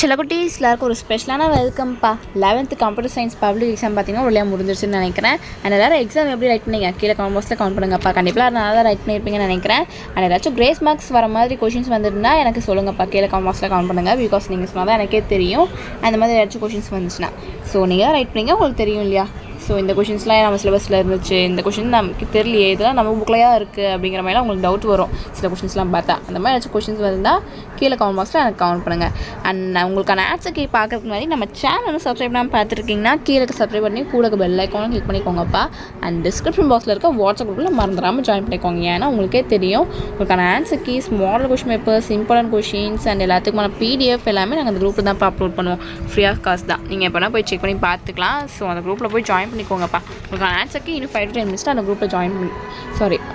சிலக்குட்டீஸ் எல்லாருக்கும் ஒரு ஸ்பெஷலான வெல்கம்ப்பா. 11th computer science public exam பார்த்தீங்கன்னா உள்ளே முடிஞ்சிருச்சுன்னு நினைக்கிறேன். அண்ட் எல்லாரும் எக்ஸாம் எப்படி ரைட் பண்ணிங்க கீழே கமெண்ட் பாக்ஸில் கவுண்ட் பண்ணுங்கப்பா. கண்டிப்பாக நல்லா தான் ரைட் பண்ணியிருப்பீங்கன்னு நினைக்கிறேன். அண்ட் ஏதாச்சும் கிரேஸ் மார்க்ஸ் வர மாதிரி கொஷின்ஸ் வந்துருந்தா எனக்கு சொல்லுங்கப்பா, கீழே கமெண்ட் பாக்ஸில் கவுண்ட் பண்ணுங்கள். பிகாஸ் நீங்கள் சொன்னால் தான் எனக்கே தெரியும் அந்த மாதிரி ஏதாச்சும் கொஷின்ஸ் வந்துச்சுன்னா. ஸோ நீங்கள் தான் ரைட் பண்ணிங்க, உங்களுக்கு தெரியும் இல்லையா. ஸோ இந்த கொஷின்ஸ்லாம் நம்ம சிலபஸில் இருந்துச்சு, இந்த கொஷின் நமக்கு தெரியலையே, இதெல்லாம் நம்ம புக்கிலையாக இருக்குது அப்படிங்கிற மாதிரிலாம் உங்களுக்கு டவுட் வரும் சில கொஷின்ஸ்லாம் பார்த்தா. அந்த மாதிரி ஏதாச்சும் கொஷின்ஸ் வந்தால் கீழே கமெண்ட் பாக்ஸில் எனக்கு கவுண்ட் பண்ணுங்கள். அண்ட் உங்களுக்கான ஆன்சர் கீ பார்க்கறதுக்கு முன்னாடி நம்ம சேனல் சப்ஸ்கிரைப் பண்ணாமல் பார்த்துருக்கீங்கன்னா கீழே சப்ஸ்கிரைப் பண்ணி கூட பெல் ஐக்கானும் கிளிக் பண்ணிக்கோங்கப்பா. அண்ட் டிஸ்கிரிப்ஷன் பாக்ஸில் இருக்க வாட்ஸ்அப் குரூப்பில் மறந்துடாமல் ஜாயின் பண்ணிக்கோங்க. ஏன்னா உங்களுக்கே தெரியும் உங்களுக்கான answer keys, model question papers, important questions and எல்லாத்துக்குமான PDF எல்லாமே நாங்கள் அந்த குரூப்பில் தான் அப்லோட் பண்ணுவோம். ஃப்ரீ ஆஃப் காஸ்ட் தான். நீங்கள் எப்போனா போய் செக் பண்ணி பார்த்துக்கலாம். ஸோ அந்த குரூப்பில் போய் ஜாயின் பண்ணிக்கோங்கப்பா. உங்களுக்கான ஆன்சருக்கு இன்னும் 5 to 10 minutes அந்த குரூப்பில்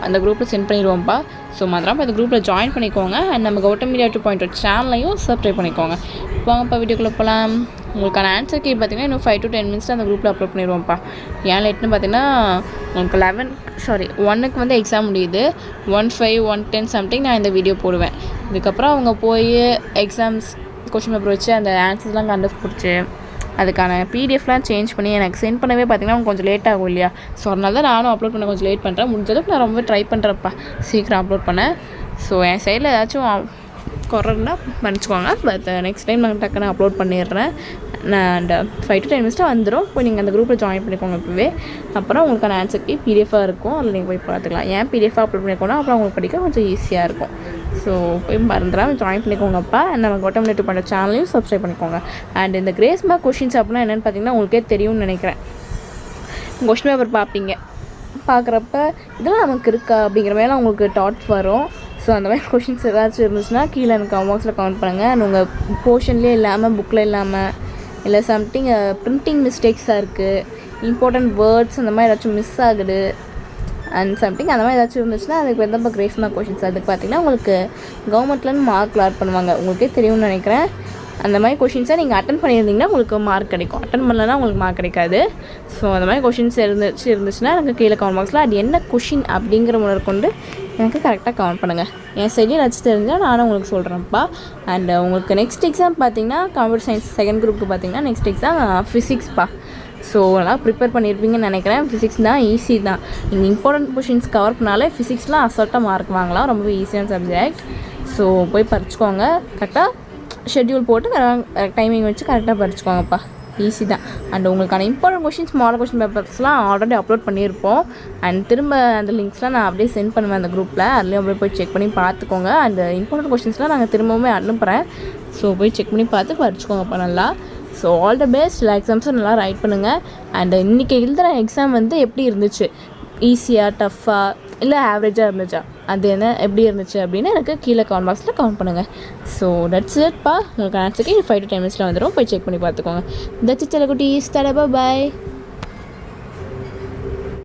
அந்த குரூப்பில் சென்ட் பண்ணிடுவோம்ப்பா. ஸோ மறந்துடாமல் அந்த குரூப்பில் ஜாயின் பண்ணிக்கோங்க. அண்ட் நம்ம கௌதம் மீடியா 2.0 சேனலையும் சப்ஸ்கிரைப் பண்ணிக்கோங்க. வாங்கப்பா வீடியோக்குள்ளே போகலாம். உங்களுக்கான ஆன்சர் கீ பார்த்தீங்கன்னா இன்னும் 5 to 10 minutes அந்த குரூப்பில் அப்லோட் பண்ணிடுவோம்ப்பா. ஏன் லேட்னு பார்த்தீங்கன்னா உங்களுக்கு 1க்கு வந்து எக்ஸாம் முடியுது. 1/5 1/10 சம்திங் நான் இந்த வீடியோ போடுவேன். இதுக்கப்புறம் அவங்க போய் எக்ஸாம்ஸ் கொஷின் பேப்பர் வச்சு அந்த ஆன்சர்ஸ்லாம் கண்டுபிடிச்சி அதுக்கான PDFலாம் சேஞ்ச் பண்ணி எனக்கு சென்ட் பண்ணவே பார்த்திங்கன்னா கொஞ்சம் லேட் ஆகும் இல்லையா. ஸோ அதனால தான் நானும் அப்லோட் பண்ண கொஞ்சம் லேட் பண்ணுறேன். முடிஞ்சளவுக்கு நான் ரொம்ப ட்ரை பண்ணுறேன்ப்பா சீக்கிரம் அப்லோட் பண்ணேன். ஸோ என் சைடில் ஏதாச்சும் குறைன்னா மன்னிச்சுக்கோங்க. பட் நெக்ஸ்ட் டைம் நான் டக்குன்னு அப்லோட் பண்ணிடுறேன். நான் அந்த 5 to 10 minutes வந்துடும். போய் நீங்கள் அந்த குரூப்பில் ஜாயின் பண்ணிக்கோங்க இப்போவே. அப்புறம் உங்களுக்கான ஆன்சருக்கு PDF-ஆக இருக்கும், அதில் நீங்கள் போய் பார்த்துக்கலாம். ஏன் PDF-ஆக அப்லோட் பண்ணிக்கோன்னா அப்புறம் உங்களுக்கு படிக்க கொஞ்சம் ஈஸியாக இருக்கும். ஸோ போய் மறந்துடாமல் ஜாயின் பண்ணிக்கோங்கப்பா. நம்ம கௌதம் மீடியா 2.0 சேனலையும் சப்ஸ்கிரைப் பண்ணிக்கோங்க. அண்ட் இந்த கிரேஸ் மார்க் கொஷின்ஸ் அப்படின்னா என்னென்னு பார்த்தீங்கன்னா உங்களுக்கே தெரியும்னு நினைக்கிறேன். கொஷின் பேப்பர் பார்ப்பீங்க, பார்க்குறப்ப இதெல்லாம் நமக்கு இருக்கா அப்படிங்கிற மாதிரிலாம் உங்களுக்கு தாட்ஸ் வரும். ஸோ அந்த மாதிரி கொஷின்ஸ் ஏதாச்சும் இருந்துச்சுன்னா கீழே எனக்கு கமெண்ட் பாக்ஸில் கமெண்ட் பண்ணுங்கள். அண்ட் உங்கள் போர்ஷன்லேயே இல்லாமல் புக்கில் இல்லாமல் இல்லை சம்திங் பிரிண்டிங் மிஸ்டேக்ஸாக இருக்குது, இம்பார்ட்டண்ட் வேர்ட்ஸ் அந்த மாதிரி ஏதாச்சும் மிஸ் ஆகுது அண்ட் சம்திங் அந்த மாதிரி ஏதாச்சும் இருந்துச்சுன்னா அதுக்கு எந்த கிரேஸ் மார்க் கொஷின்ஸ் அதுக்கு பார்த்திங்கன்னா உங்களுக்கு கவர்மெண்ட்லேருந்து மார்க் லாட் பண்ணுவாங்க. உங்களுக்கே தெரியும்னு நினைக்கிறேன். அந்த மாதிரி கொஷின்ஸை நீங்கள் அட்டன் பண்ணியிருந்தீங்கன்னா உங்களுக்கு மார்க் கிடைக்கும். அட்டன் பண்ணலன்னா உங்களுக்கு மார்க் கிடைக்காது. ஸோ அந்த மாதிரி கொஷின்ஸ் இருந்துச்சுன்னா எனக்கு கீழே கமெண்ட் பாக்ஸில் அது என்ன கொஷின் அப்படிங்கிற முறை கொண்டு எனக்கு கரெக்டாக கவுண்ட் பண்ணுங்கள். என் சைட்லேயும் ஏதாச்சும் தெரிஞ்சால் நானும் உங்களுக்கு சொல்கிறேன்ப்பா. அண்ட் உங்களுக்கு நெக்ஸ்ட் எக்ஸாம் பார்த்தீங்கன்னா கம்ப்யூட்டர் சயின்ஸ் செகண்ட் குரூப்புக்கு பார்த்தீங்கன்னா நெக்ஸ்ட் எக்ஸாம் ஃபிசிக்ஸ்ப்பா. ஸோ நல்லா ப்ரிப்பேர் பண்ணியிருப்பீங்கன்னு நினைக்கிறேன். ஃபிசிக்ஸ் தான் ஈஸி தான். நீங்கள் இம்பார்ட்டன்ட் கொஷின்ஸ் கவர் பண்ணாலே ஃபிசிக்ஸ்லாம் அசால்ட்டாக மார்க் வாங்கலாம். ரொம்ப ஈஸியான சப்ஜெக்ட். ஸோ போய் படிச்சுக்கோங்க. கரெக்டாக ஷெட்யூல் போட்டு டைமிங் வச்சு கரெக்டாக படிச்சுக்கோங்கப்பா. ஈஸி தான். அண்ட் உங்களுக்கான இம்பார்ட்டன்ட் கொஷின்ஸ், மாடல் கொஷின் பேப்பர்ஸ்லாம் ஆல்ரெடி அப்லோட் பண்ணியிருப்போம். அண்ட் திரும்ப அந்த லிங்க்ஸ்லாம் நான் அப்படியே சென்ட் பண்ணுவேன் அந்த குரூப்பில். அதுலேயும் அப்படியே போய் செக் பண்ணி பார்த்துக்கோங்க. அந்த இம்பார்ட்டன்ட் கொஷின்ஸ்லாம் நாங்கள் திரும்பவுமே அனுப்புகிறேன். ஸோ போய் செக் பண்ணி பார்த்து படிச்சுக்கோங்கப்பா நல்லா. So all the best. எல்லா எக்ஸாம்ஸும் நல்லா ரைட் பண்ணுங்கள். அண்ட் இன்றைக்கி எழுதுகிற எக்ஸாம் வந்து எப்படி இருந்துச்சு, ஈஸியாக, டஃப்பாக இல்லை ஆவரேஜாக இருந்துச்சா, அது என்ன எப்படி இருந்துச்சு அப்படின்னு எனக்கு கீழே கமெண்ட் பாக்ஸில் கமெண்ட் பண்ணுங்கள். ஸோ தட்ஸ் இட்ப்பா. உங்களுக்கு ஆன்சருக்கு 5 to 10 minutes வந்துடும். போய் செக் பண்ணி பார்த்துக்கோங்க. தட்ஸ் இட் செல்லக்குட்டீஸ். பாய்.